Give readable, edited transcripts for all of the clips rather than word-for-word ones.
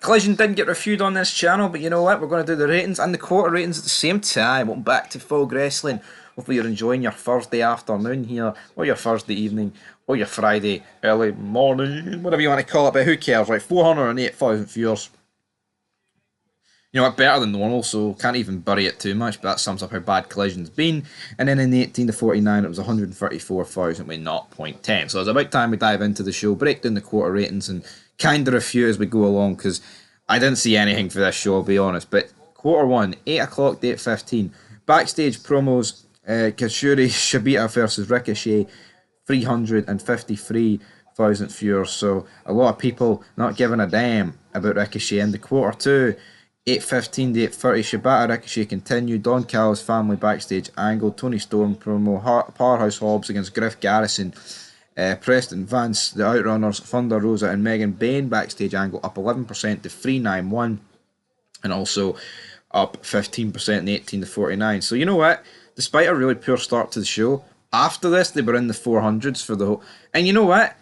Collision didn't get reviewed on this channel, but you know what? We're going to do the ratings and the quarter ratings at the same time. Welcome back to Fog Wrestling. Hopefully you're enjoying your Thursday afternoon here, or your Thursday evening, or your Friday early morning, whatever you want to call it, but who cares, right? 408,000 viewers. You know what, better than normal, so can't even bury it too much, but that sums up how bad Collision's been. And then in the 18 to 49, it was 134,000 with 0.10. So it's about time we dive into the show, break down the quarter ratings, and kind of review as we go along, because I didn't see anything for this show, I'll be honest. But quarter one, 8 o'clock to 8:15. Backstage promos, Katsuyori Shibata versus Ricochet, 353,000 viewers. So a lot of people not giving a damn about Ricochet. In the quarter two, 8:15 to 8:30, Shibata Ricochet continued. Don Callis family backstage angle. Tony Storm promo. Powerhouse Hobbs against Griff Garrison. Preston Vance, the Outrunners, Thunder Rosa and Megan Bayne backstage angle up 11% to 391, and also up 15% in the 18 to 49. So you know what? Despite a really poor start to the show, after this they were in the 400s for the whole. And you know what?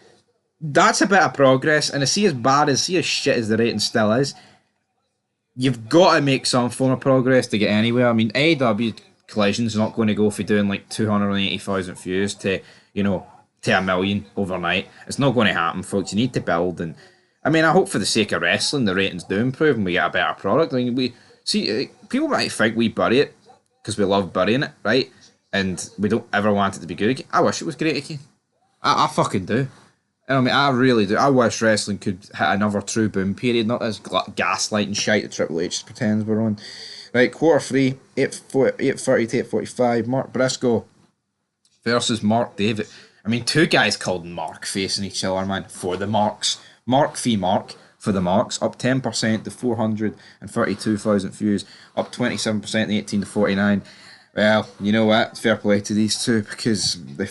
That's a bit of progress. And to see as bad as shit as the rating still is, you've got to make some form of progress to get anywhere. I mean, AEW Collision's not going to go for doing like 280,000 views to, you know, to 1,000,000 overnight. It's not going to happen, folks. You need to build, and I mean, I hope for the sake of wrestling, the ratings do improve and we get a better product. I mean, we see people might think we bury it because we love burying it, right? And we don't ever want it to be good again. I wish it was great again. I fucking do. And I mean, I really do. I wish wrestling could hit another true boom period, not this gaslighting shite that Triple H pretends we're on. Right, quarter three, 8:30 to 8:45. Mark Briscoe versus Mark David. I mean, two guys called Mark facing each other, man, for the marks. Mark v. Mark for the marks, up 10% to 432,000 views, up 27% in the 18 to 49. Well, you know what? Fair play to these two, because they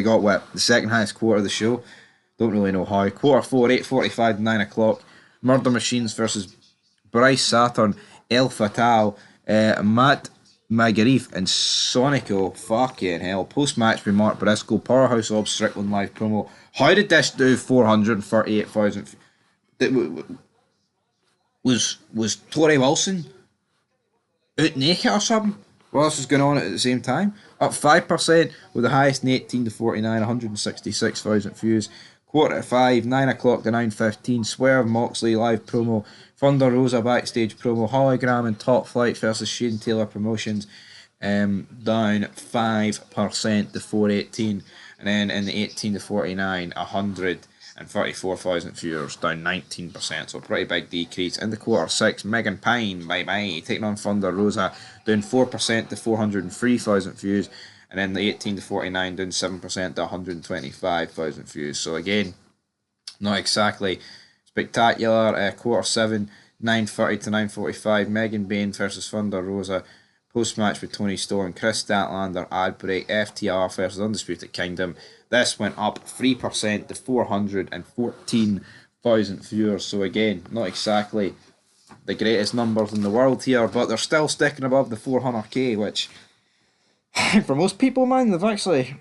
got what? The second highest quarter of the show. Don't really know how. Quarter four, 8:45 to 9 o'clock. Murder Machines versus Bryce Saturn, El Fatal, Matt Magarif and Sonico. Fucking hell. Post match with Mark Briscoe, Powerhouse of Strickland live promo. How did this do 438,000? Was Tori Wilson out naked or something? What else was going on at the same time? Up 5% with the highest in 18 to 49, 166,000 views. Quarter to 5, 9 o'clock to 9:15. Swerve Moxley live promo. Thunder Rosa backstage promo. Hologram and Top Flight versus Shane Taylor Promotions. Down 5% to 418. And then in the 18 to 49, 134,000 viewers, down 19%. So a pretty big decrease. In the quarter 6, Megan Pine, bye-bye, taking on Thunder Rosa, down 4% to 403,000 views. And then the 18 to 49 down 7% to 125,000 views. So again, not exactly spectacular. Quarter 7, 9:30 to 9:45. Megan Bayne versus Thunder Rosa. Post match with Tony Storm, Chris Statlander, ad break. FTR versus Undisputed Kingdom. This went up 3% to 414,000 viewers. So again, not exactly the greatest numbers in the world here, but they're still sticking above the 400k, which for most people, man, they've actually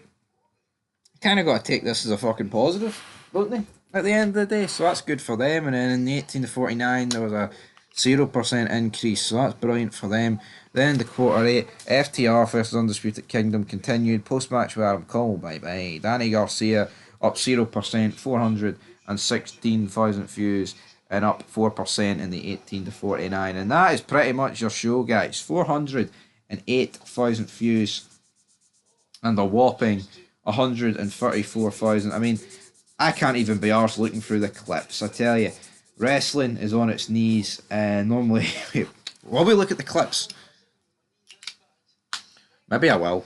kind of got to take this as a fucking positive, don't they? At the end of the day, so that's good for them. And then in the 18 to 49, there was a 0% increase, so that's brilliant for them. Then in the quarter 8, FTR versus Undisputed Kingdom continued. Post match with Adam Cole, bye bye. Danny Garcia up 0%, 416,000 views, and up 4% in the 18 to 49. And that is pretty much your show, guys. 408,000 views and a whopping 134,000. I mean, I can't even be arsed looking through the clips. I tell you, wrestling is on its knees. And normally, while we look at the clips, maybe I will.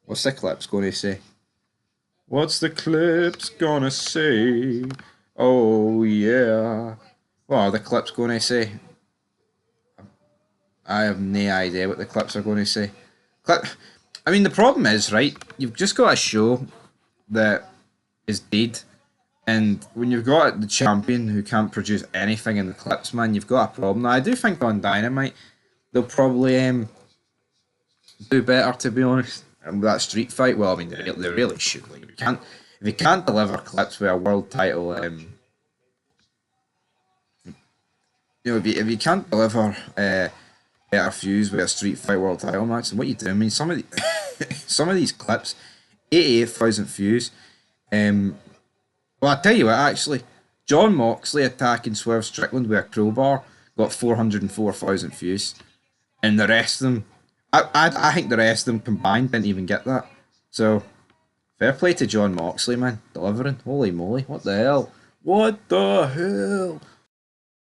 What's the clips going to say? What's the clips gonna say? Oh yeah. What are the clips going to say? I have no idea what the clips are going to say. I mean, the problem is, right, you've just got a show that is dead, and when you've got the champion who can't produce anything in the clips, man, you've got a problem. Now, I do think on Dynamite, they'll probably do better, to be honest. And with that street fight, well, I mean, they really should. Like, if you can't deliver clips with a world title You know, if you can't deliver better views with a Street Fight World Title match, then what you do? I mean, some of some of these clips, 88,000 views. Um, well, I tell you what, actually, John Moxley attacking Swerve Strickland with a crowbar got 404,000 views, and the rest of them, I think the rest of them combined didn't even get that. So fair play to John Moxley, man, delivering. Holy moly, what the hell? What the hell?